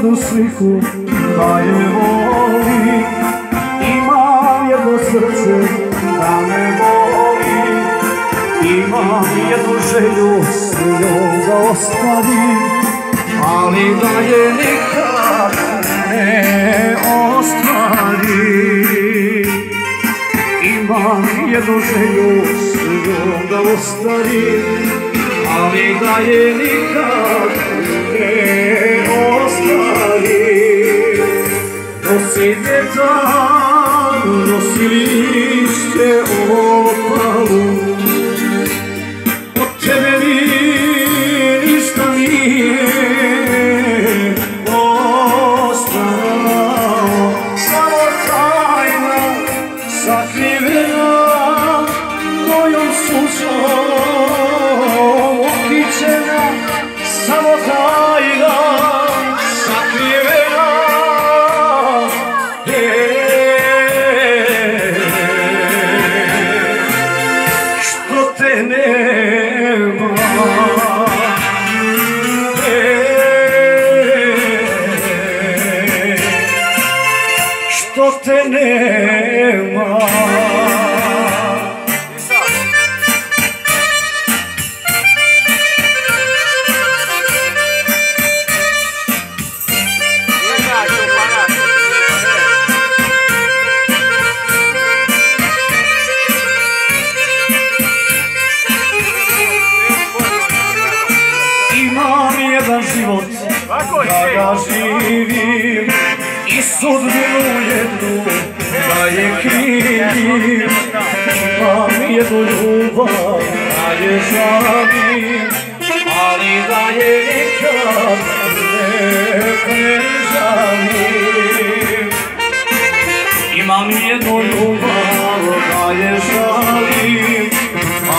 jednu sliku da je volim, imam jedno srce da me voli, imam jednu želju s njom da ostvarim, ali da je nikad ne ostvarim. Imam jednu želju s njom da ostvarim, ali da je nikad ne ostvarim. Nosi vjetar, nosi lišće opalu, od tebe mi ništa nije ostalo, samo tajna sakrivena mojom sušom okićena, samo tajna sakrivena. Što te nema, što te nema. Imam jedan život da ga živim i sudbinu jednu da je krivim. Imam jednu ljubav da je žalim, ali da je nikad ne žalim. Imam jednu ljubav da je žalim,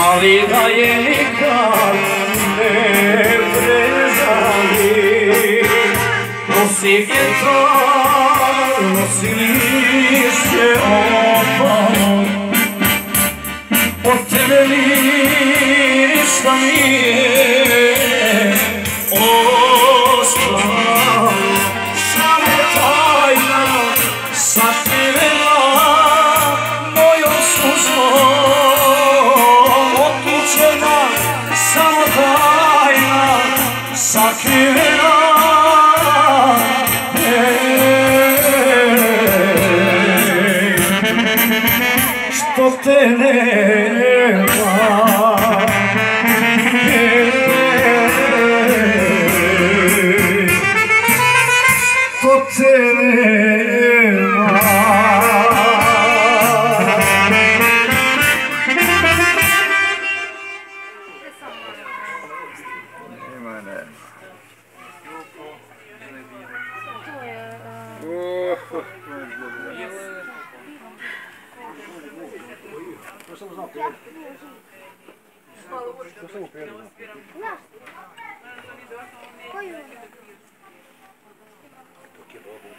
ali da je nikad ne prežalim. Nosi vjetar, nosi lišće opalo, od tebe mi ništa nije ostalo, samo tajna sakrivena mojom sušom otučena, samo tajna sakrivena. Što te nema, što te nema. To samo znam prijed. To samo prijed. Koju? Dok je dobro.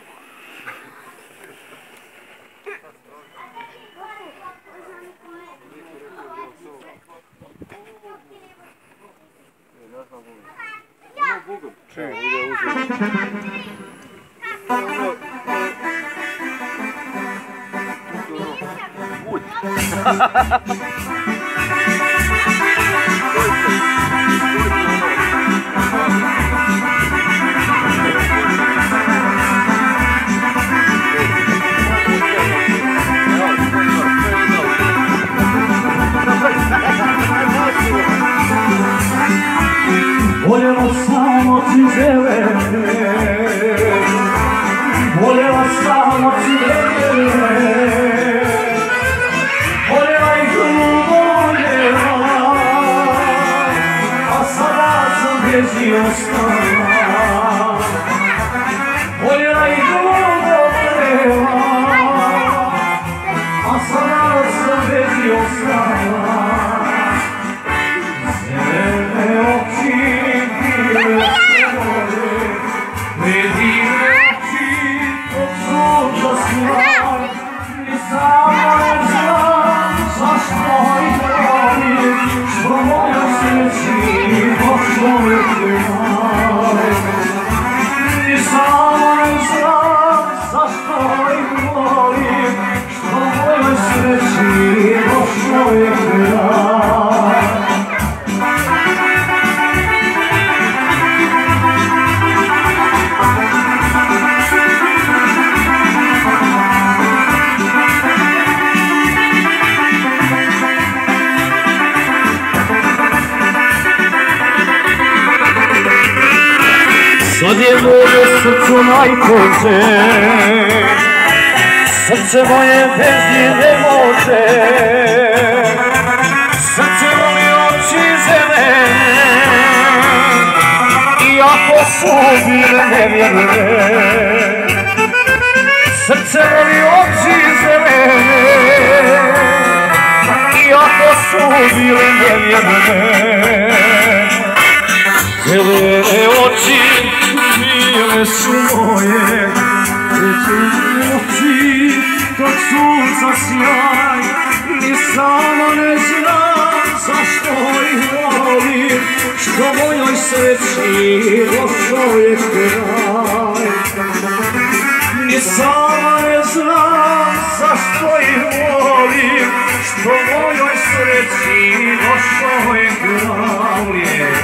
Ima Bogom. Čemu, ide uzeti. Voljela samo cizele, voljela samo cizele, voljela ih voljela, a sada sam bez njih ostala. Voljela ih voljela, a sada sam bez njih ostala. Zelene oči Samo je kraj. Sad je moje srcu najkože, srce moje bez nje ne može. Srce voli oči zelene, iako su bile nevjerne. Srce voli oči zelene, iako su bile nevjerne. Zelene oči bile su moje, zelene oči tog sunca sjaj. Ni sama ne znam zašto ih volim, što mojoj sreći došao je kraj. Ni sama ne znam zašto ih volim, što mojoj sreći došao je kraj.